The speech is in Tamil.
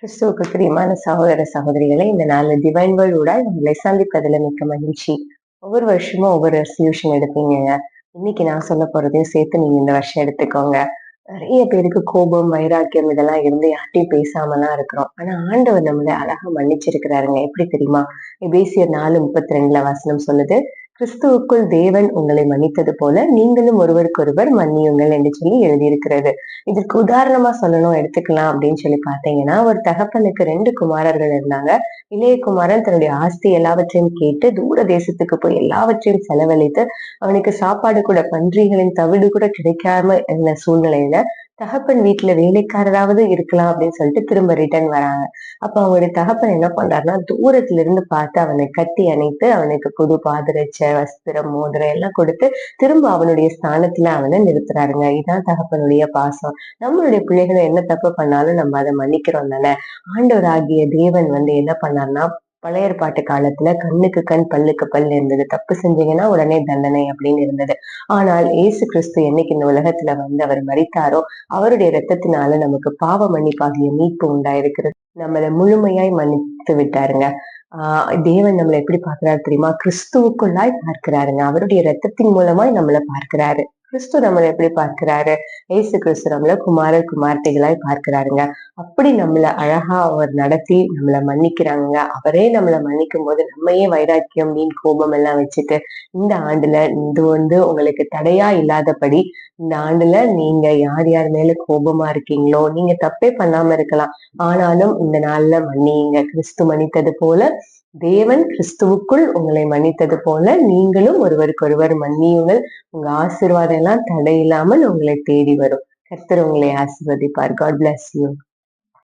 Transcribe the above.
கிறிஸ்துவுக்கு பிரியமான சகோதர சகோதரிகளை இந்த நாலு டிவைன் வேர்ல்டோட உங்களை சந்திப்பதில் மிக்க மகிழ்ச்சி. ஒவ்வொரு வருஷமும் ஒவ்வொரு ரெசல்யூஷன் எடுப்பீங்க. இன்னைக்கு நான் சொல்ல போறதையும் சேர்த்து நீங்க இந்த வருஷம் எடுத்துக்கோங்க. நிறைய பேருக்கு கோபம், வைராக்கியம் இதெல்லாம் இருந்து யார்ட்டையும் பேசாமலாம் இருக்கிறோம். ஆனா ஆண்டவர் நம்மளை அழகா மன்னிச்சிருக்கிறாருங்க. எப்படி தெரியுமா? எபேசியர் 4:32 வசனம் சொல்லுது, கிறிஸ்துவுக்குள் தேவன் உங்களை மன்னித்தது போல நீங்களும் ஒருவருக்கொருவர் மன்னியுங்கள் என்று சொல்லி எழுதியிருக்கிறது. இதற்கு உதாரணமா சொல்லணும் எடுத்துக்கலாம் அப்படின்னு சொல்லி பார்த்தீங்கன்னா, ஒரு தகப்பனுக்கு 2 குமாரர்கள் இருந்தாங்க. இளைய குமாரன் தன்னுடைய ஆஸ்தி எல்லாவற்றையும் கேட்டு தூர தேசத்துக்கு போய் எல்லாவற்றையும் செலவழித்து அவனுக்கு சாப்பாடு கூட பன்றிகளின் தவிடு கூட கிடைக்காம இருந்த சூழ்நிலையில தகப்பன் வீட்டுல வேலைக்காரராவது இருக்கலாம் அப்படின்னு சொல்லிட்டு திரும்ப ரிட்டர்ன் வராங்க. அப்ப அவங்களுடைய தகப்பன் என்ன பண்றாருன்னா, தூரத்துல இருந்து பார்த்து அவனை கட்டி அணைத்து அவனுக்கு புது பாதரட்சை, வஸ்திரம், மோதிரம் எல்லாம் கொடுத்து திரும்ப அவனுடைய ஸ்தானத்துல அவனை நிறுத்துறாருங்க. இதான் தகப்பனுடைய பாசம். நம்மளுடைய பிள்ளைகளை என்ன தப்பு பண்ணாலும் நம்ம அதை மன்னிக்கிறோம் தானே. ஆண்டவர் ஆகிய தேவன் என்ன பண்ணாருன்னா, பழைய ஏற்பாட்டு காலத்துல கண்ணுக்கு கண் பல்லுக்கு பல் இருந்தது. தப்பு செஞ்சீங்கன்னா உடனே தண்டனை அப்படின்னு இருந்தது. ஆனால் இயேசு கிறிஸ்து என்னைக்கு இந்த உலகத்துல அவர் மரித்தாரோ, அவருடைய இரத்தத்தினால நமக்கு பாவ மன்னிப்பாகிய மீட்பு உண்டாயிருக்கிறது. நம்மளை முழுமையாய் மன்னித்து விட்டாருங்க. தேவன் நம்மளை எப்படி பார்க்கிறாரு தெரியுமா? கிறிஸ்துவுக்குள்ளாய் பார்க்கிறாருங்க. அவருடைய இரத்தத்தின் மூலமாய் நம்மளை பார்க்கிறாரு. கிறிஸ்து நம்மளை எப்படி பார்க்கிறாரு? இயேசு கிறிஸ்து நம்மள குமாரர் குமார்த்திகளாய் பார்க்கிறாருங்க. அப்படி நம்மள அழகா அவர் நடத்தி நம்மளை மன்னிக்கிறாங்க. அவரே நம்மளை மன்னிக்கும் போது நம்மையே வைராக்கியம், வீண் கோபம் எல்லாம் வச்சுட்டு இந்த ஆண்டுல இது உங்களுக்கு தடையா இல்லாதபடி இந்த ஆண்டுல நீங்க யார் யார் மேல கோபமா இருக்கீங்களோ, நீங்க தப்பே பண்ணாம இருக்கலாம், ஆனாலும் இந்த நாள்ல மன்னியுங்க. கிறிஸ்து மன்னித்தது போல தேவன் கிறிஸ்துவுக்குள் உங்களை மன்னித்தது போல நீங்களும் ஒருவருக்கொருவர் மன்னியுங்கள். உங்க ஆசீர்வாதம் எல்லாம் தடையில்லாமல் உங்களை தேடி வரும். கர்த்தர் உங்களை ஆசீர்வதிப்பார். God bless you.